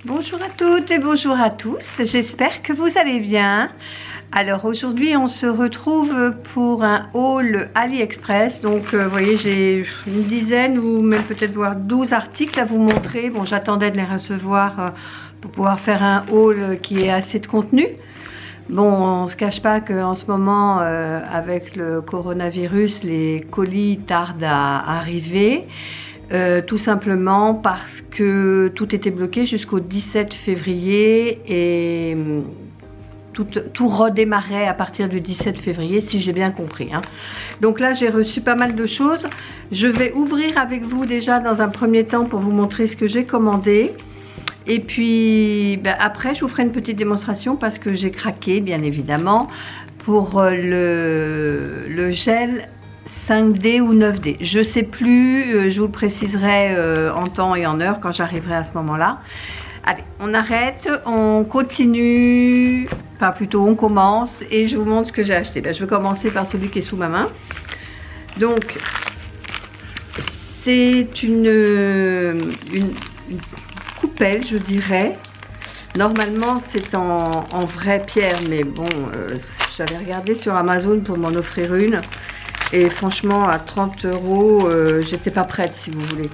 Bonjour à toutes et bonjour à tous, j'espère que vous allez bien. Alors aujourd'hui on se retrouve pour un haul AliExpress. Donc vous voyez, j'ai une dizaine ou même peut-être voire 12 articles à vous montrer. Bon, j'attendais de les recevoir pour pouvoir faire un haul qui ait assez de contenu. Bon, on ne se cache pas qu'en ce moment, avec le coronavirus, les colis tardent à arriver. Tout simplement parce que tout était bloqué jusqu'au 17 février et tout redémarrait à partir du 17 février, si j'ai bien compris, hein. Donc là, j'ai reçu pas mal de choses. Je vais ouvrir avec vous déjà dans un premier temps pour vous montrer ce que j'ai commandé. Et puis après, je vous ferai une petite démonstration parce que j'ai craqué, bien évidemment, pour le gel 5D ou 9D, je sais plus, je vous le préciserai en temps et en heure quand j'arriverai à ce moment-là. Allez, on arrête, on continue, enfin plutôt on commence et je vous montre ce que j'ai acheté. Je vais commencer par celui qui est sous ma main. Donc, c'est une coupelle, je dirais. Normalement, c'est en vraie pierre, mais bon, j'avais regardé sur Amazon pour m'en offrir une. Et franchement, à 30 €, j'étais pas prête, si vous voulez.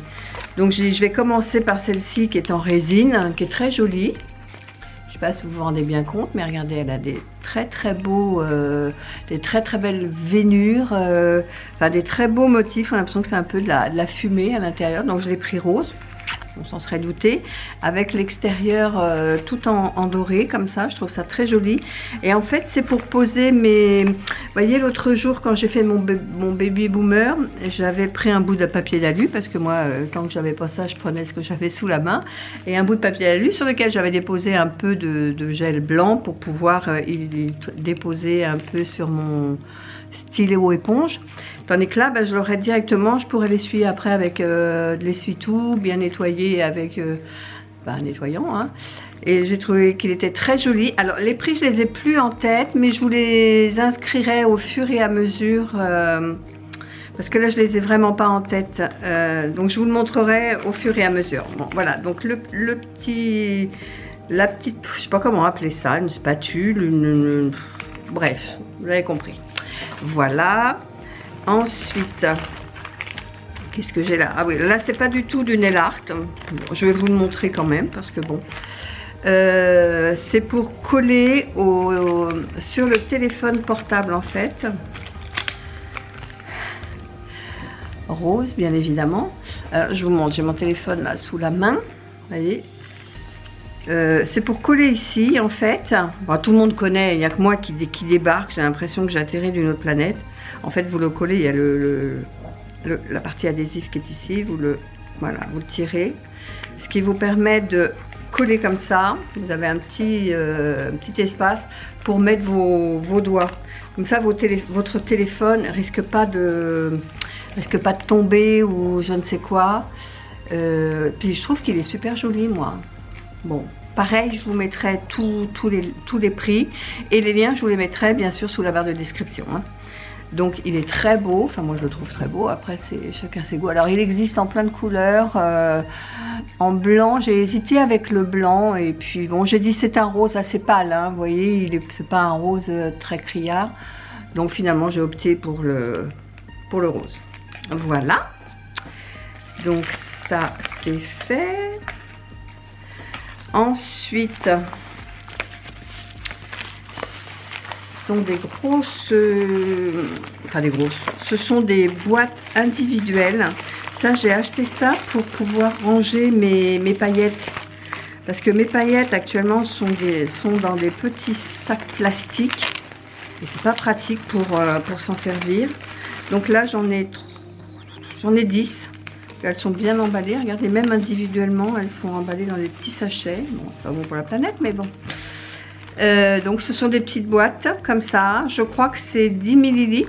Donc, je vais commencer par celle-ci qui est en résine, qui est très jolie. Je sais pas si vous vous rendez bien compte, mais regardez, elle a des très beaux, des très belles veinures, enfin des très beaux motifs. On a l'impression que c'est un peu de la fumée à l'intérieur. Donc, je l'ai pris rose. On s'en serait douté, avec l'extérieur tout en doré comme ça. Je trouve ça très joli. Et en fait, c'est pour poser mes... Vous voyez, l'autre jour quand j'ai fait mon baby boomer, j'avais pris un bout de papier d'alu parce que moi, tant que j'avais pas ça, je prenais ce que j'avais sous la main, et un bout de papier d'alu sur lequel j'avais déposé un peu de gel blanc pour pouvoir y déposer un peu sur mon stylo éponge. Tandis que là, je l'aurais directement, je pourrais l'essuyer après avec de l'essuie-tout, bien nettoyé avec un nettoyant, hein. Et j'ai trouvé qu'il était très joli. Alors les prix, je les ai plus en tête, mais je vous les inscrirai au fur et à mesure, parce que là, je les ai vraiment pas en tête. Donc je vous le montrerai au fur et à mesure. Bon, voilà, donc la petite, je sais pas comment appeler ça, une spatule, bref, vous avez compris. Voilà. Ensuite, qu'est-ce que j'ai là? Ah oui, là, c'est pas du tout du nail art. Bon, je vais vous le montrer quand même parce que bon. C'est pour coller sur le téléphone portable en fait. Rose, bien évidemment. Alors, je vous montre, j'ai mon téléphone là sous la main. Vous voyez? C'est pour coller ici en fait. Bon, tout le monde connaît, il n'y a que moi qui débarque. J'ai l'impression que j'ai atterri d'une autre planète. En fait, vous le collez, il y a la partie adhésive qui est ici. Voilà, vous le tirez. Ce qui vous permet de coller comme ça. Vous avez un petit espace pour mettre vos doigts. Comme ça, votre téléphone risque pas de tomber ou je ne sais quoi. Puis je trouve qu'il est super joli, moi. Bon, pareil, je vous mettrai tous les prix et les liens, je vous les mettrai bien sûr sous la barre de description, hein. Donc il est très beau, enfin moi je le trouve très beau, après c'est chacun ses goûts. Alors il existe en plein de couleurs, en blanc, j'ai hésité avec le blanc et puis bon, j'ai dit c'est un rose assez pâle, hein, vous voyez, c'est pas un rose très criard. Donc finalement j'ai opté pour le rose. Voilà, donc ça c'est fait. Ensuite, ce sont des grosses, ce sont des boîtes individuelles. Ça, j'ai acheté ça pour pouvoir ranger mes paillettes. Parce que mes paillettes actuellement sont dans des petits sacs plastiques. Et c'est pas pratique pour s'en servir. Donc là, j'en ai 10. Elles sont bien emballées, regardez, même individuellement, elles sont emballées dans des petits sachets. Bon, c'est pas bon pour la planète, mais bon. Donc, ce sont des petites boîtes, comme ça. Je crois que c'est 10 ml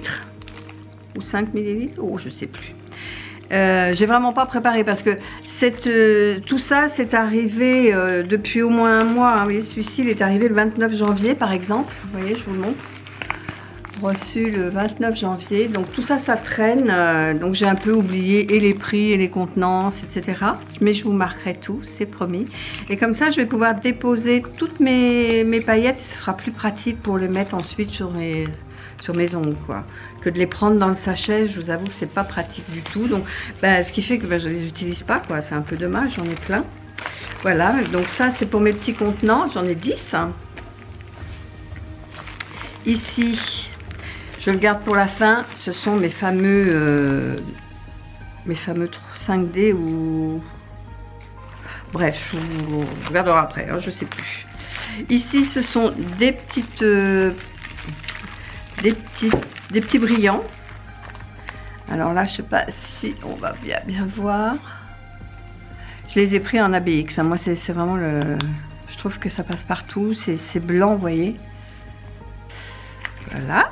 ou 5 ml. Oh, je sais plus. J'ai vraiment pas préparé parce que tout ça, c'est arrivé depuis au moins un mois, hein. Vous voyez, celui-ci, il est arrivé le 29 janvier, par exemple. Vous voyez, je vous le montre. reçu le 29 janvier. Donc tout ça, ça traîne. Donc j'ai un peu oublié et les prix et les contenances, etc. Mais je vous marquerai tout, c'est promis. Et comme ça, je vais pouvoir déposer toutes mes paillettes. Ce sera plus pratique pour les mettre ensuite sur mes ongles, quoi. Que de les prendre dans le sachet, je vous avoue que c'est pas pratique du tout. Donc, ce qui fait que je les utilise pas, quoi. C'est un peu dommage, j'en ai plein. Voilà, donc ça c'est pour mes petits contenants, j'en ai 10. Ici, je le garde pour la fin, ce sont mes fameux 5D ou... Bref, je vous regarderai après, hein, je sais plus. Ici, ce sont des petits brillants. Alors là, je sais pas si on va bien voir. Je les ai pris en ABX. Hein. Moi, c'est vraiment le... Je trouve que ça passe partout. C'est blanc, vous voyez. Voilà.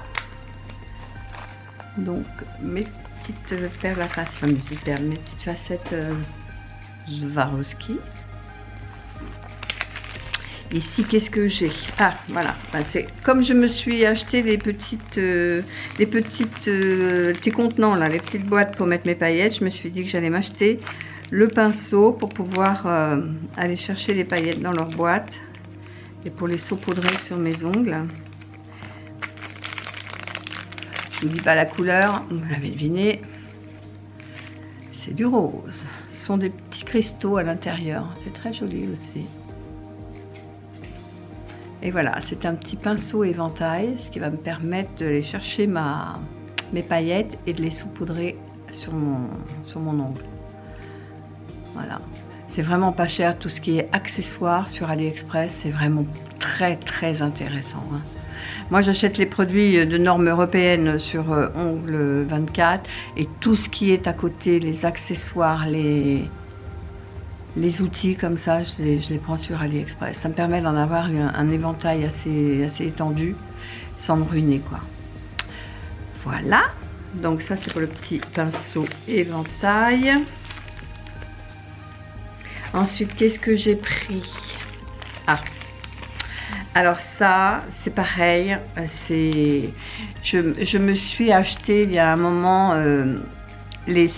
Donc, mes petites perles à face. Enfin, mes petites facettes Swarovski. Ici, qu'est-ce que j'ai? Ah, voilà. C'est comme je me suis acheté des petits contenants, là, les petites boîtes pour mettre mes paillettes. Je me suis dit que j'allais m'acheter le pinceau pour pouvoir aller chercher les paillettes dans leur boîte et pour les saupoudrer sur mes ongles. Je ne vous dis pas la couleur, vous l'avez deviné, c'est du rose. Ce sont des petits cristaux à l'intérieur, c'est très joli aussi. Et voilà, c'est un petit pinceau éventail, ce qui va me permettre de aller chercher mes paillettes et de les saupoudrer sur mon ongle. Voilà, c'est vraiment pas cher, tout ce qui est accessoires sur AliExpress, c'est vraiment très intéressant. Hein. Moi j'achète les produits de normes européennes sur Ongle 24 et tout ce qui est à côté, les accessoires, les outils comme ça, je les prends sur AliExpress. Ça me permet d'en avoir un éventail assez étendu sans me ruiner, quoi. Voilà, donc ça c'est pour le petit pinceau éventail. Ensuite, qu'est-ce que j'ai pris? Ah, alors ça, c'est pareil. Je me suis acheté il y a un moment les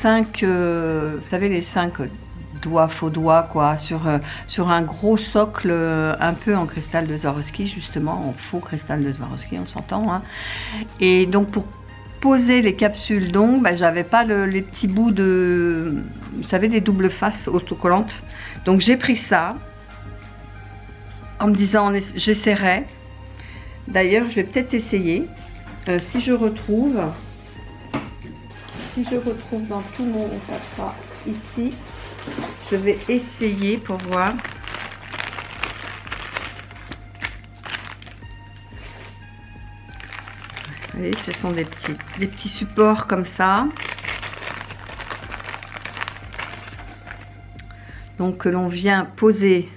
5, vous savez, les 5 doigts, faux doigts, quoi, sur un gros socle un peu en cristal de Swarovski, justement, en faux cristal de Swarovski, on s'entend. Hein. Et donc, pour poser les capsules d'ongles, j'avais pas les petits bouts de, vous savez, des doubles faces autocollantes. Donc j'ai pris ça en me disant j'essaierai. D'ailleurs, je vais peut-être essayer si je retrouve dans tout mon ça ici, je vais essayer pour voir. Vous voyez, ce sont des petits supports comme ça. Donc que l'on vient poser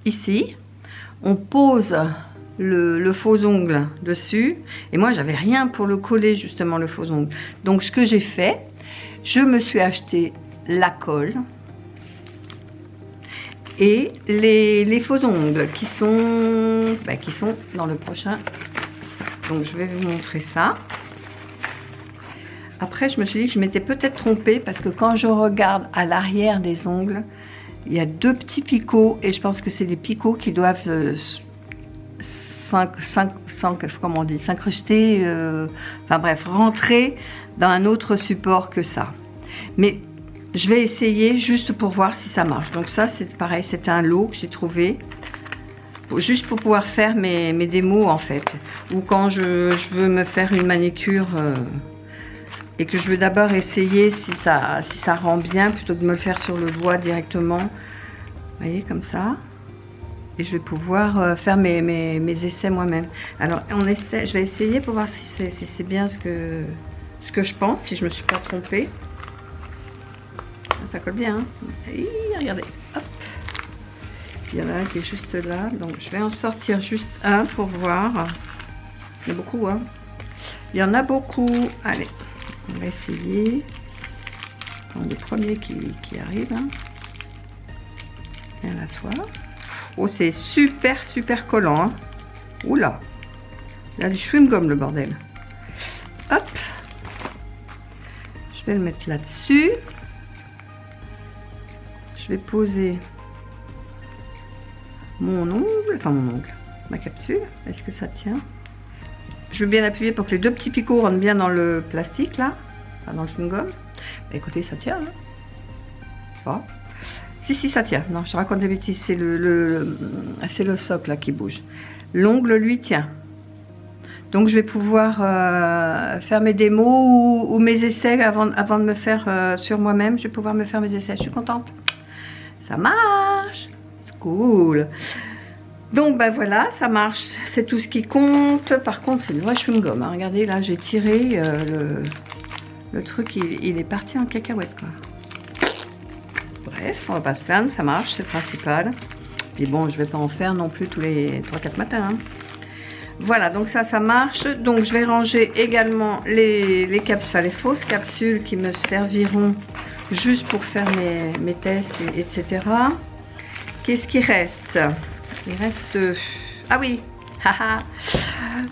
ici. On pose le faux ongle dessus. Et moi, j'avais rien pour le coller, justement, le faux ongle. Donc, ce que j'ai fait, je me suis acheté la colle et les faux ongles qui sont dans le prochain. Donc je vais vous montrer ça. Après je me suis dit que je m'étais peut-être trompée parce que quand je regarde à l'arrière des ongles, il y a 2 petits picots et je pense que c'est des picots qui doivent s'incruster, enfin bref, rentrer dans un autre support que ça. Mais je vais essayer juste pour voir si ça marche. Donc ça c'est pareil, c'est un lot que j'ai trouvé. Juste pour pouvoir faire mes démos en fait, ou quand je veux me faire une manicure et que je veux d'abord essayer si ça rend bien plutôt que de me le faire sur le doigt directement, vous voyez, comme ça, et je vais pouvoir faire mes essais moi-même. Alors je vais essayer pour voir si c'est bien ce que je pense, si je me suis pas trompée. Ça colle bien, hein. Et regardez, hop. Il y en a un qui est juste là, donc je vais en sortir juste un pour voir. Il y en a beaucoup, hein. Il y en a beaucoup. Allez, on va essayer. Le premier qui arrive. Hein. Et là, toi. Oh, c'est super collant. Hein. Oula. Là, du chewing-gum, le bordel. Hop. Je vais le mettre là-dessus. Je vais poser mon ongle, enfin mon ongle, ma capsule. Est-ce que ça tient? Je veux bien appuyer pour que les deux petits picots rentrent bien dans le plastique, là. Enfin, dans le chewing-gum. Écoutez, ça tient, là. Bon. Si, ça tient. Non, je raconte des bêtises. C'est c'est le socle, là, qui bouge. L'ongle, lui, tient. Donc, je vais pouvoir faire mes démos ou mes essais avant de me faire sur moi-même. Je vais pouvoir me faire mes essais. Je suis contente. Ça marche. C'est cool. Donc, ben voilà, ça marche. C'est tout ce qui compte. Par contre, c'est du vrai chewing-gum. Hein. Regardez, là, j'ai tiré le truc. Il est parti en cacahuète, quoi. Bref, on va pas se plaindre. Ça marche, c'est le principal. Puis bon, je vais pas en faire non plus tous les 3-4 matins. Hein. Voilà, donc ça marche. Donc je vais ranger également les capsules, enfin, les fausses capsules qui me serviront juste pour faire mes tests, etc. Qu'est-ce qui reste? Il reste... Ah oui,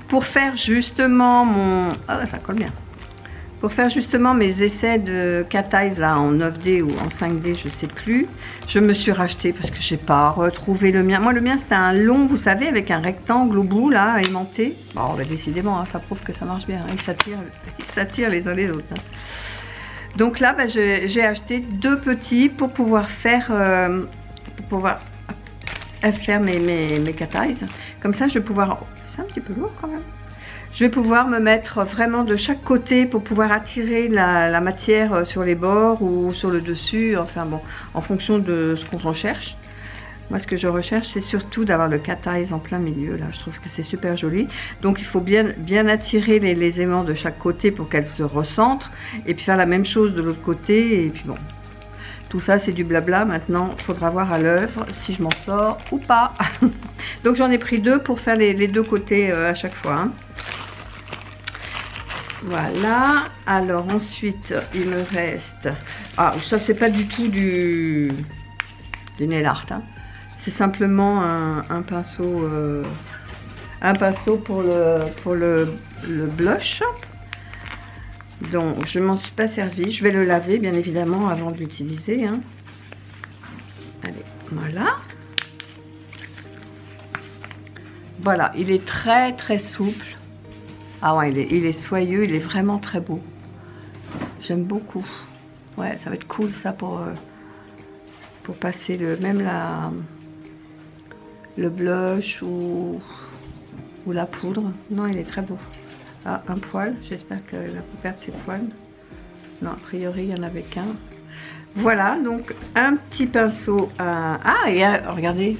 pour faire justement mon... Ah, ça colle bien. Pour faire justement mes essais de cat eyes là en 9D ou en 5D, je sais plus. Je me suis racheté parce que j'ai pas retrouvé le mien. Moi le mien c'était un long, vous savez, avec un rectangle au bout là, aimanté. Bon, bah, décidément, hein, ça prouve que ça marche bien. Hein. Ils s'attirent les uns les autres. Hein. Donc là, bah, j'ai acheté deux petits pour pouvoir faire, mes cat eyes. Comme ça, je vais pouvoir. C'est un petit peu lourd quand même. Je vais pouvoir me mettre vraiment de chaque côté pour pouvoir attirer la matière sur les bords ou sur le dessus, enfin bon, en fonction de ce qu'on recherche. Moi, ce que je recherche, c'est surtout d'avoir le cat eyes en plein milieu, là. Je trouve que c'est super joli. Donc, il faut bien attirer les aimants de chaque côté pour qu'elles se recentrent. Et puis faire la même chose de l'autre côté. Et puis bon, tout ça, c'est du blabla. Maintenant, il faudra voir à l'œuvre si je m'en sors ou pas. Donc, j'en ai pris deux pour faire les deux côtés à chaque fois. Hein. Voilà. Alors, ensuite, il me reste... Ah, ça, c'est pas du tout du nail art. Hein. C'est simplement un pinceau pour le blush. Donc, je m'en suis pas servi. Je vais le laver, bien évidemment, avant de l'utiliser. Hein. Allez, voilà. Voilà, il est très, très souple. Ah ouais, il est soyeux, il est vraiment très beau. J'aime beaucoup. Ouais, ça va être cool, ça, pour passer le blush ou la poudre. Non, il est très beau. Ah, un poil. J'espère que la perd ses poils. Non, a priori, il n'y en avait qu'un. Voilà, donc un petit pinceau. Ah, et regardez.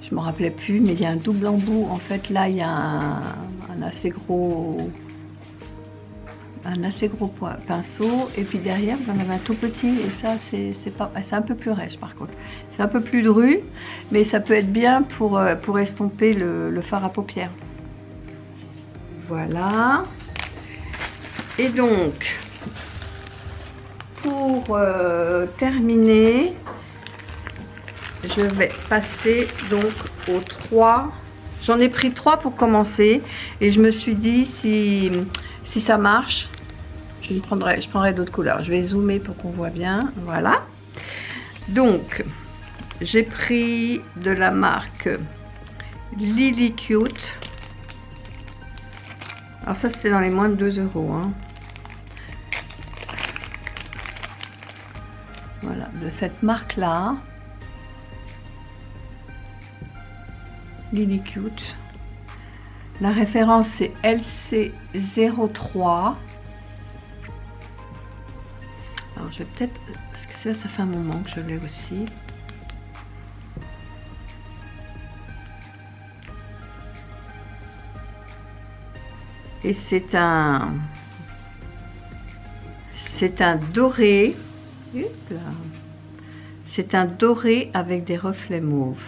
Je ne me rappelais plus, mais il y a un double embout. En fait, là, il y a un assez gros pinceau. Et puis derrière, vous en avez un tout petit. Et ça, c'est un peu plus rêche, par contre. C'est un peu plus dru, mais ça peut être bien pour estomper le fard à paupières. Voilà. Et donc, pour terminer, je vais passer donc aux 3. J'en ai pris 3 pour commencer. Et je me suis dit, si ça marche, je prendrai d'autres couleurs. Je vais zoomer pour qu'on voit bien. Voilà. Donc, j'ai pris de la marque Lily Cute. Alors ça, c'était dans les moins de 2 €. Hein. Voilà, de cette marque-là. Lily Cute. La référence, c'est LC03. Alors, je vais peut-être... Parce que ça fait un moment que je l'ai aussi. Et c'est un doré. C'est un doré avec des reflets mauves.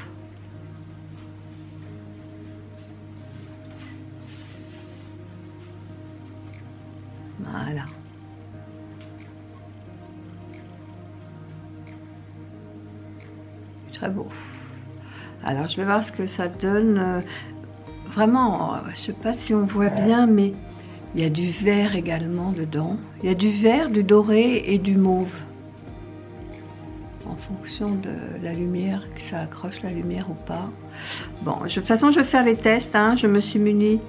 Voilà. Très beau. Alors, je vais voir ce que ça donne. vraiment, je sais pas si on voit bien, mais il y a du vert également dedans. Il y a du vert, du doré et du mauve. En fonction de la lumière, que ça accroche la lumière ou pas. Bon, de toute façon, je vais faire les tests. Hein. Je me suis munie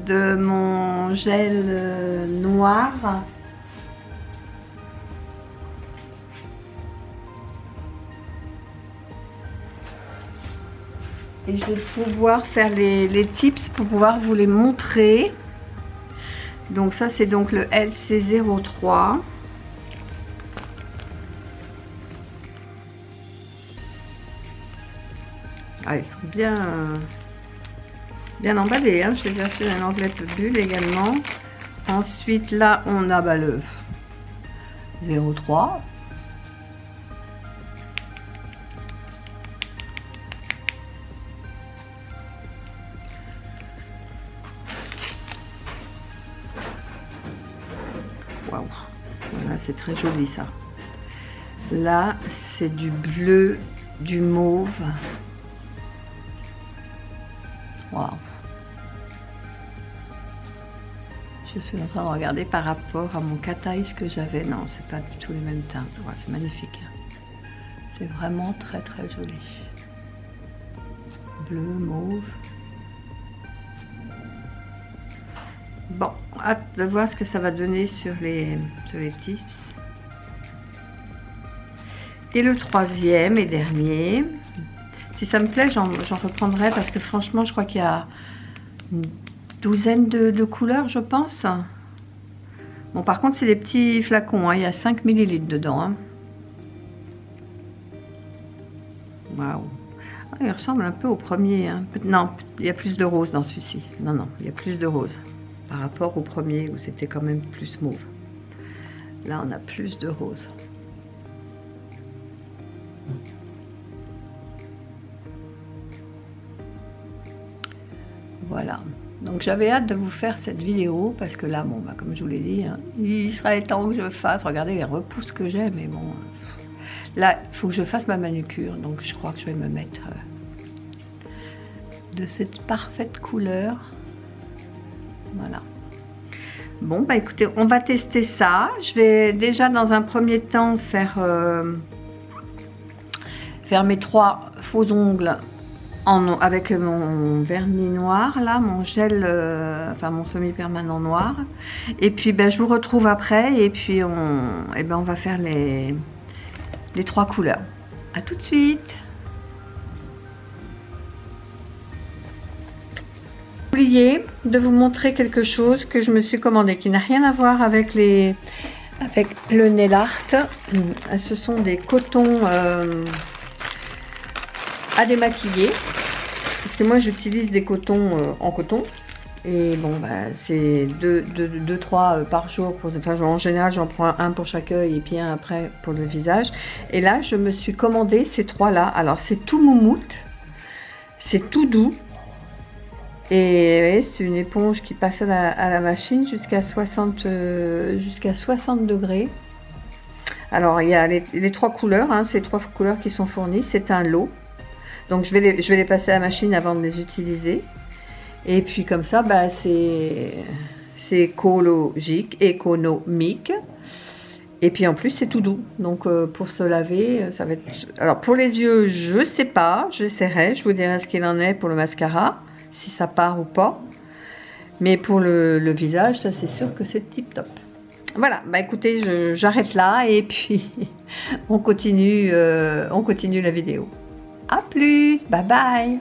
de mon gel noir. Et je vais pouvoir faire les tips pour pouvoir vous les montrer. Donc ça, c'est donc le LC03. Ah, ils sont bien emballés, hein. Je les ai achetés dans l'anglette bulle également. Ensuite, là, on a le 03. Waouh, voilà, c'est très joli ça. Là, c'est du bleu, du mauve. Waouh. Je suis en train de regarder par rapport à mon cat eye ce que j'avais. Non, c'est pas du tout les mêmes teintes. Ouais, c'est magnifique. C'est vraiment très très joli. Bleu, mauve. Bon, hâte de voir ce que ça va donner sur les tips. Et le troisième et dernier. Si ça me plaît, j'en reprendrai parce que franchement, je crois qu'il y a une douzaine de couleurs, je pense. Bon, par contre, c'est des petits flacons. Hein. Il y a 5 ml dedans. Hein. Waouh. Ah, il ressemble un peu au premier. Hein. Non, il y a plus de rose dans celui-ci. Non, non, il y a plus de rose par rapport au premier où c'était quand même plus mauve. Là, on a plus de rose. Voilà, donc j'avais hâte de vous faire cette vidéo parce que là, bon, bah, comme je vous l'ai dit, hein, il serait temps que je fasse. Regardez les repousses que j'ai, mais bon, là, il faut que je fasse ma manucure, donc je crois que je vais me mettre de cette parfaite couleur. Voilà. Bon, bah écoutez, on va tester ça. Je vais déjà dans un premier temps faire mes 3 faux ongles avec mon vernis noir, là, mon gel, enfin mon semi-permanent noir. Et puis ben, je vous retrouve après et puis on va faire les 3 couleurs. À tout de suite. J'ai oublié de vous montrer quelque chose que je me suis commandé qui n'a rien à voir avec le nail art. Ce sont des cotons à démaquiller. Parce que moi j'utilise des cotons en coton et bon bah, c'est 2-3 par jour enfin, en général j'en prends un pour chaque œil et puis un après pour le visage. Et là je me suis commandé ces 3 là. Alors c'est tout moumoute, c'est tout doux et c'est une éponge qui passe à la machine jusqu'à 60 degrés. Alors il y a les 3 couleurs, hein, ces 3 couleurs qui sont fournies, c'est un lot. Donc je vais les passer à la machine avant de les utiliser. Et puis comme ça, bah, c'est écologique, économique. Et puis en plus c'est tout doux. Donc pour se laver, ça va être... Alors pour les yeux, je sais pas, j'essaierai, je vous dirai ce qu'il en est pour le mascara, si ça part ou pas. Mais pour le visage, ça c'est sûr que c'est tip top. Voilà, bah écoutez, j'arrête là et puis on continue la vidéo. À plus, bye bye.